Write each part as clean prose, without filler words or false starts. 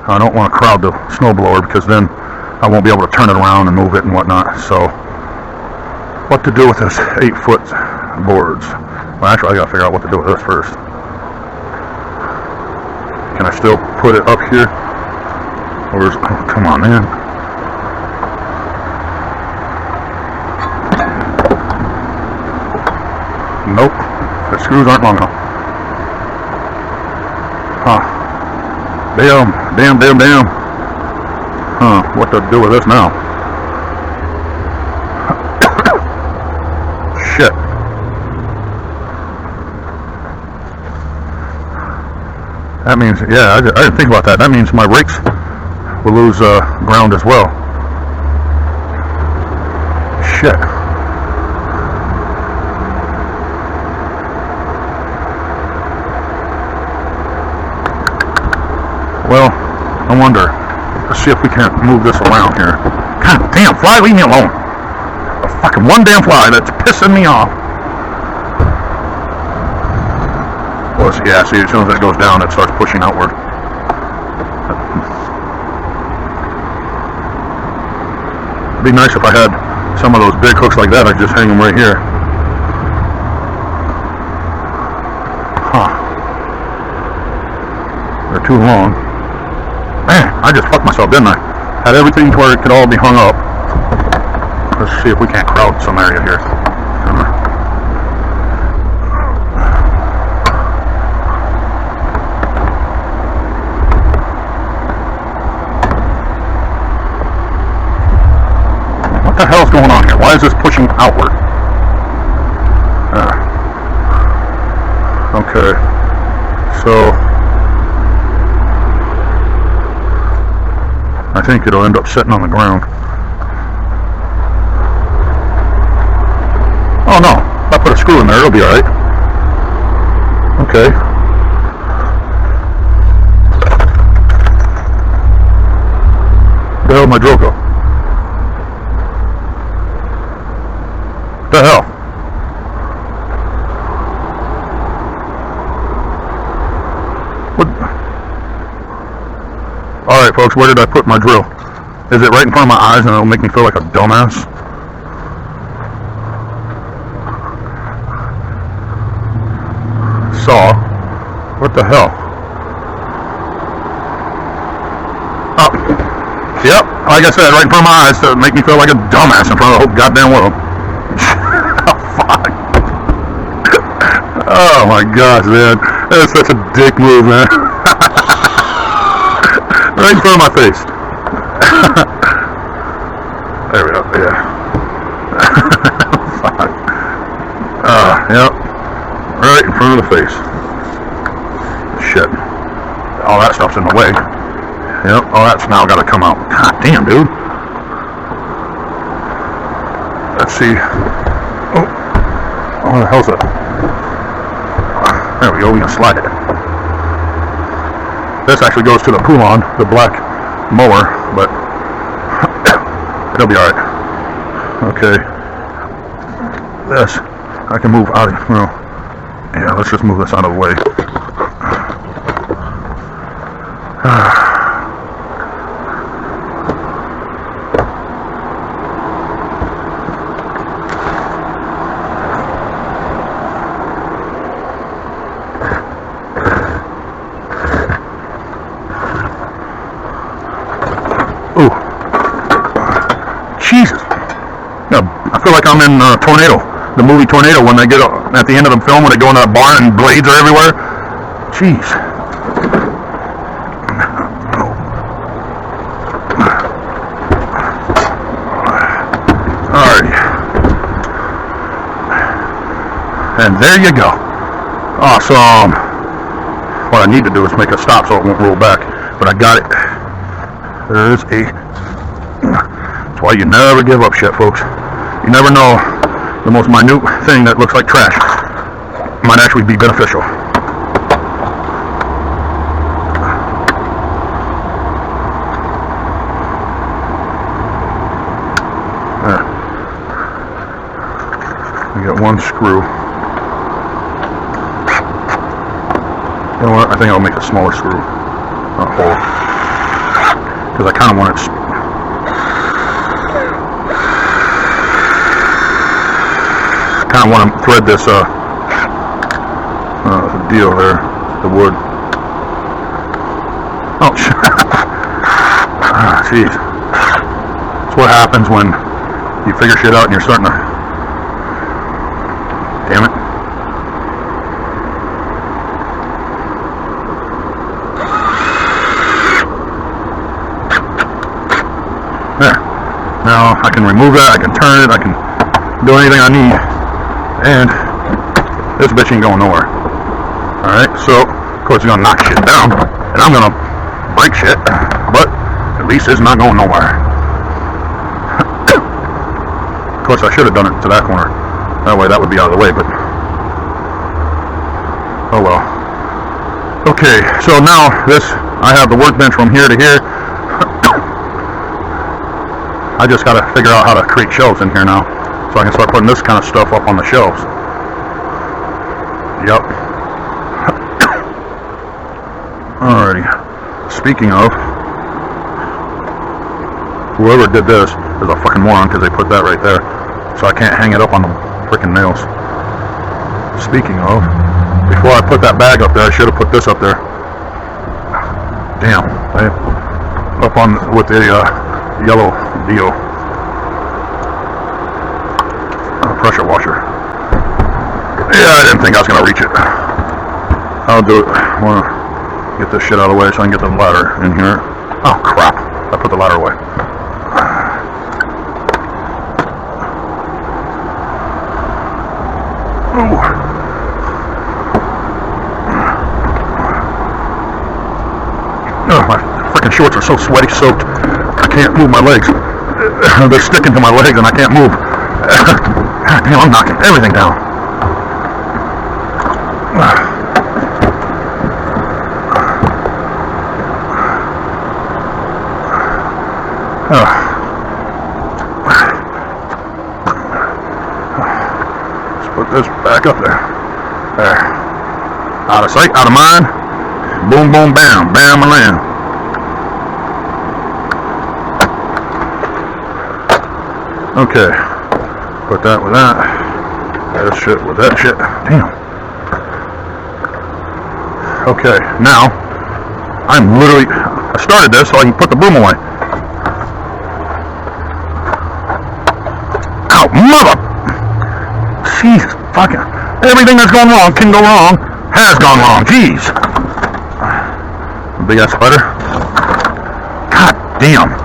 I don't want to crowd the snowblower because then I won't be able to turn it around and move it and whatnot. So, what to do with this 8-foot boards? Well, actually, I gotta figure out what to do with this first. Can I still put it up here? Or is, oh, come on, man. Nope. The screws aren't long enough. Huh. Damn. Huh. What to do with this now? Shit. That means, yeah, I didn't think about that. That means my brakes will lose ground as well. Shit. Well, I wonder. Let's see if we can't move this around here. God damn, fly, leave me alone. A fucking one damn fly that's pissing me off. Well, yeah, see, as soon as it goes down, it starts pushing outward. It'd be nice if I had some of those big hooks like that. I'd just hang them right here. Huh. They're too long. Man, I just fucked myself, didn't I? Had everything to where it could all be hung up. Let's see if we can't crowd some area here. What the hell's going on here? Why is this pushing outward? Okay. So I think it'll end up sitting on the ground. Oh no, if I put a screw in there, it'll be alright. Okay. Where the hell did my drill go? What the hell? What? Alright folks, where did I put my drill? Is it right in front of my eyes and it'll make me feel like a dumbass? Saw. What the hell? Oh. Yep, like I said, right in front of my eyes to make me feel like a dumbass in front of the whole goddamn world. Oh, fuck. Oh my gosh, man. That is such a dick move, man. Right in front of my face. There we go, yeah. Fuck. Yep. Right in front of the face. Shit. All that stuff's in the way. Yep, all that's now got to come out. God damn, dude. Let's see. Oh. What the hell's that? There we go, we can slide it. This actually goes to the Poulon, the black mower, but it'll be alright. Okay. This, I can move out of, well, yeah, let's just move this out of the way. Ooh. Jesus. Yeah, I feel like I'm in Tornado. The movie Tornado, when they get at the end of the film, when they go in that barn and blades are everywhere. Jeez. Alright. And there you go. Awesome. What I need to do is make a stop so it won't roll back. But I got it. There's a... That's why you never give up shit, folks. You never know. The most minute thing that looks like trash might actually be beneficial. There. We got one screw. You know what? I think I'll make a smaller screw. Hole. because I kind of want to thread this deal there, the wood. Oh, jeez. That's what happens when you figure shit out and you're starting to... Damn it. There. Now I can remove that, I can turn it, I can do anything I need. And this bitch ain't going nowhere. Alright, so of course it's gonna knock shit down. And I'm gonna break shit. But at least it's not going nowhere. Of course I should have done it to that corner. That way that would be out of the way, but oh well. Okay, so now this, I have the workbench from here to here. I just gotta figure out how to create shelves in here now, so I can start putting this kind of stuff up on the shelves. Yep. Alrighty. Speaking of, whoever did this is a fucking moron because they put that right there, so I can't hang it up on the freaking nails. Speaking of, before I put that bag up there, I should have put this up there. Damn. Up on with the yellow deal. Pressure washer. Yeah, I didn't think I was gonna reach it. I'll do it. I wanna get this shit out of the way so I can get the ladder in here. Oh crap! I put the ladder away. Ooh. Oh, my freaking shorts are so sweaty, soaked. I can't move my legs. They're sticking to my legs and I can't move. God damn, I'm knocking everything down. Let's put this back up there. There. Out of sight, out of mind. Boom, boom, bam. Bam, and land. Okay. Put that with that. That shit with that shit. Damn. Okay, now I'm literally, I started this so I can put the broom away. Ow, mother! Jesus fucking, everything that's gone wrong can go wrong, has gone wrong, jeez. Big ass spider. God damn.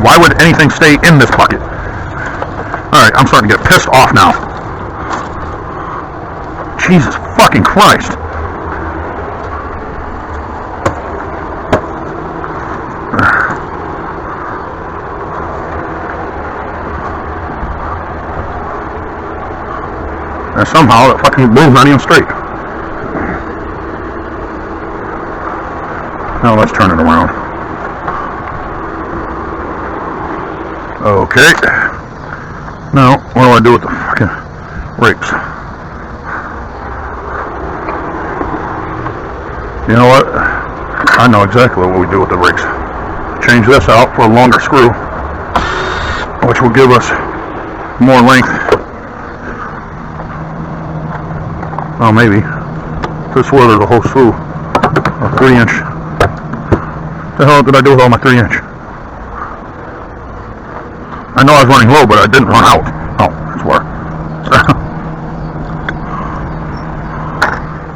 Why would anything stay in this bucket? Alright, I'm starting to get pissed off now. Jesus fucking Christ. And somehow the fucking broom's not even straight. Now let's turn it around. Okay. Now, what do I do with the fucking rakes? You know what? I know exactly what we do with the rakes. Change this out for a longer screw, which will give us more length. Oh, maybe. This is where there's a whole slew of 3-inch. What the hell did I do with all my 3-inch? I know I was running low, but I didn't run out. Oh, that's where.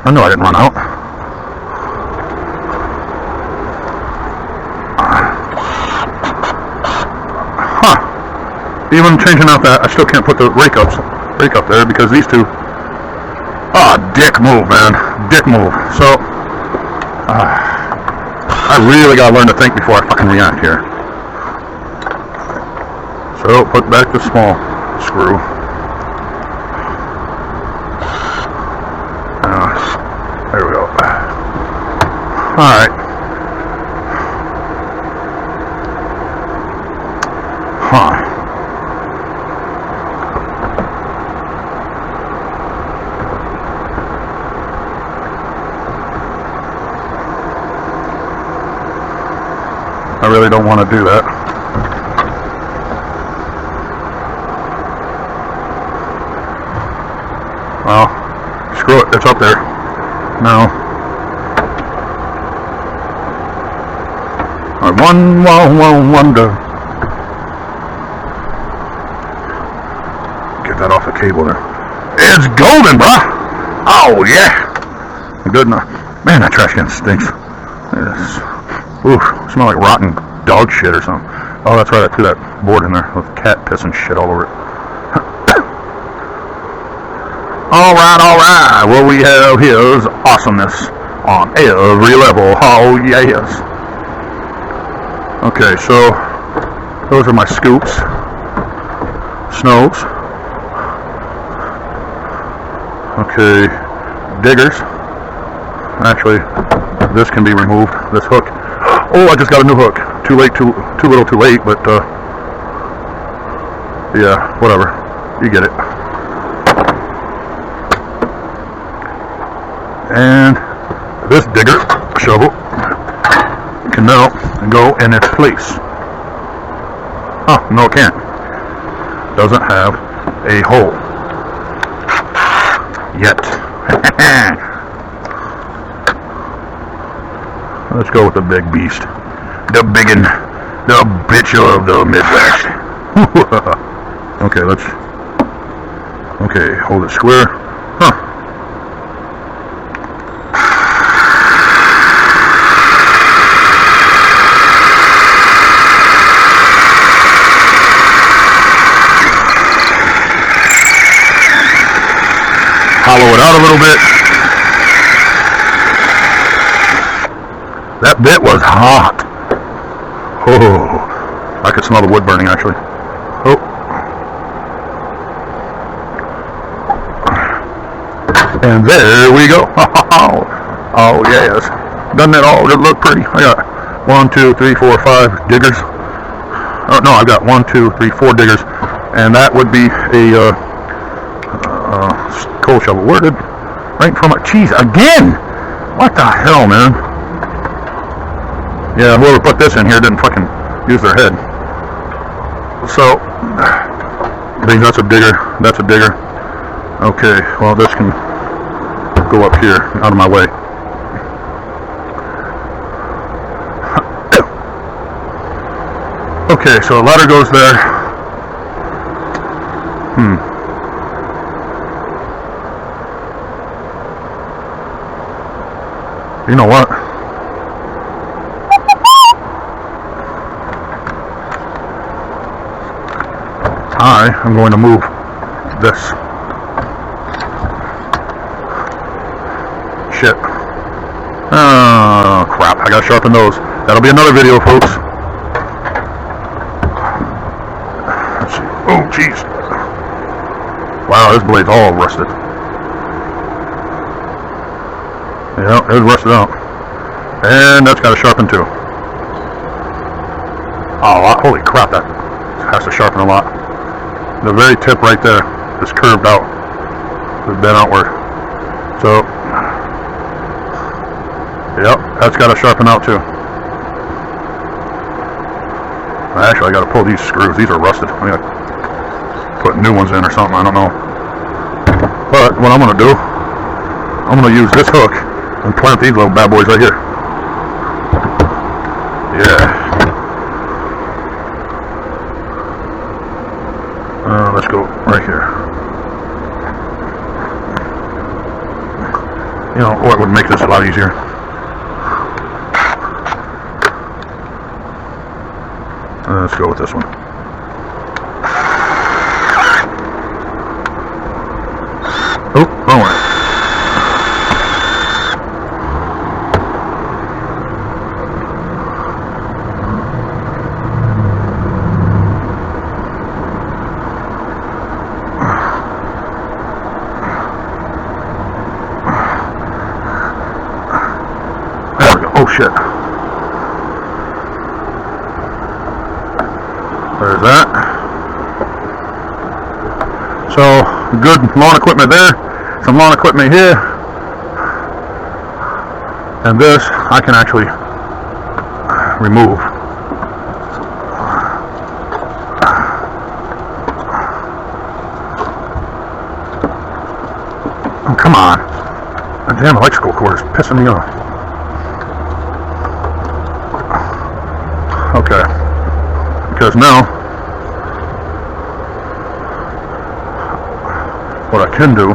I know I didn't run out. Huh. Even changing out that, I still can't put the rake up there because these two. Ah, dick move, man. Dick move. So, I really gotta learn to think before I fucking react here. So, put back the small screw. There we go. Alright. Huh. I really don't want to do that. Well, screw it, it's up there. Now, I wonder. Get that off the cable there. It's golden, bruh! Oh, yeah! Good enough. Man, that trash can stinks. Oof, smell like rotten dog shit or something. Oh, that's right, I threw that board in there with cat piss and shit all over it. Alright, what we have here is awesomeness on every level. Oh, yes. Okay, so those are my scoops. Snows. Okay, diggers. Actually, this can be removed, this hook. Oh, I just got a new hook. Too late, too little, too late, but yeah, whatever. You get it. And this digger, shovel, can now go in its place. Oh, no it can't. Doesn't have a hole. Yet. Let's go with the big beast. The biggin. The bitch of the Midwest. Okay, okay, hold it square. Huh. Hollow it out a little bit. That bit was hot. Oh, I could smell the wood burning actually. Oh. And there we go. Oh yes. Doesn't it all look pretty? I got 1, 2, 3, 4, 5 diggers. Oh no, I've got 1, 2, 3, 4 diggers. And that would be a coal shovel. Where did, right from it? Jeez, again! What the hell, man? Yeah, whoever put this in here didn't fucking use their head. So, that's a digger. That's a digger. Okay, well this can go up here, out of my way. Okay, so a ladder goes there. You know what? I'm going to move this. Shit. Oh, crap. I gotta sharpen those. That'll be another video, folks. Let's see. Oh, jeez. Wow, this blade's all rusted. Yeah, it was rusted out. And that's got to sharpen too. Oh, holy crap, that has to sharpen a lot. The very tip right there is curved out. It's bent outward. So, yep, that's got to sharpen out too. Actually, I got to pull these screws. These are rusted. I got to put new ones in or something. I don't know. But what I'm going to do, I'm going to use this hook and plant these little bad boys right here. Yeah. Let's go right here. You know what would make this a lot easier? Let's go with this one. Oh, wrong way. Oh shit. There's that. So, good lawn equipment there. Some lawn equipment here. And this, I can actually remove. Oh, come on. That damn electrical cord is pissing me off. Okay. Because now, what I can do,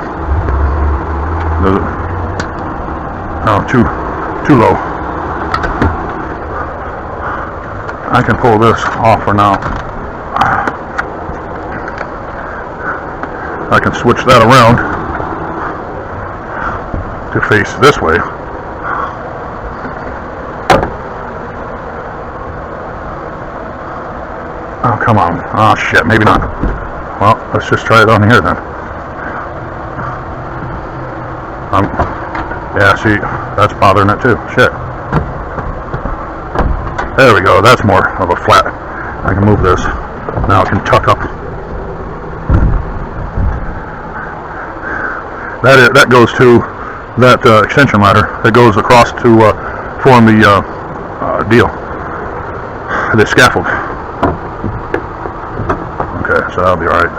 too low. I can pull this off for now. I can switch that around to face this way. Oh, come on. Oh, shit, maybe not. Well, let's just try it on here then. Yeah, see, that's bothering it too. Shit. There we go. That's more of a flat. I can move this. Now I can tuck up. That goes to that extension ladder. That goes across to form the deal. The scaffold. Okay, so that'll be alright.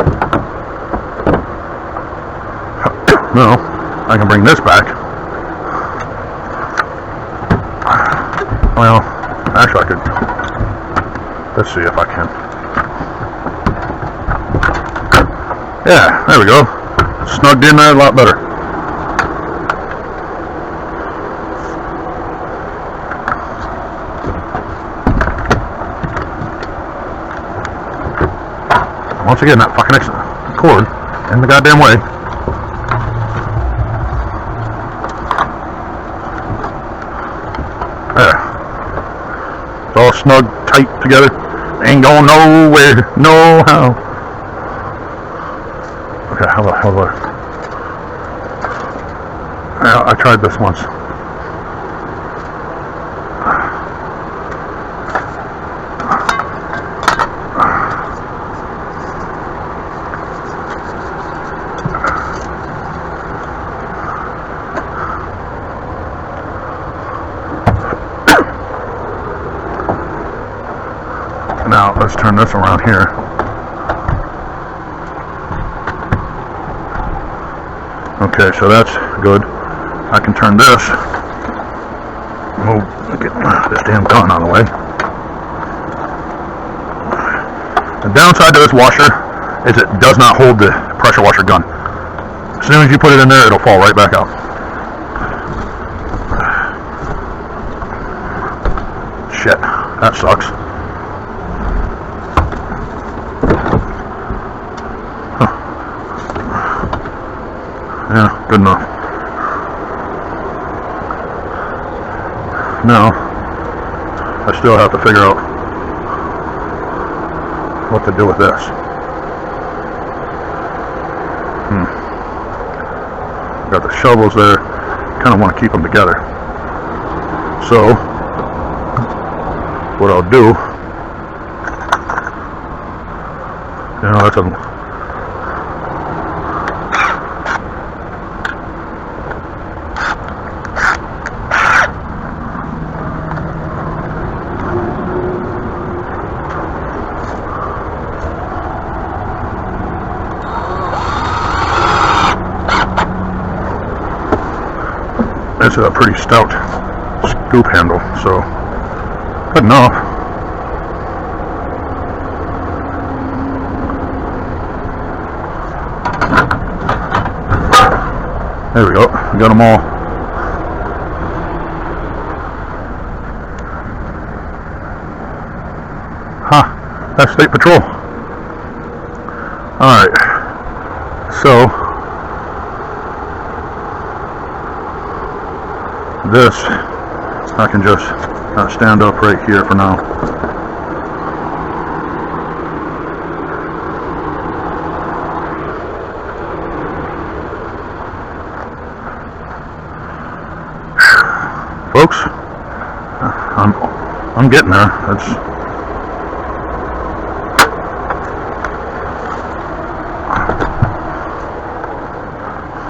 Now, I can bring this back. Well, actually I could. Let's see if I can. Yeah, there we go. Snugged in there a lot better. Once again, that fucking cord in the goddamn way. There. It's all snug, tight together. Ain't going nowhere, no how. Okay, how about I tried this once. Now let's turn this around here. Okay, so that's good. I can turn this. Move, get this damn gun out of the way. The downside to this washer is it does not hold the pressure washer gun. As soon as you put it in there, it'll fall right back out. Shit, that sucks. Yeah, good enough. Now, I still have to figure out what to do with this. Got the shovels there. Kind of want to keep them together. So, what I'll do, that's a This is a pretty stout scoop handle, so good enough. There we go. We got them all. Huh. That's State Patrol. Alright. So this, I can just stand up right here for now. Folks, I'm getting there.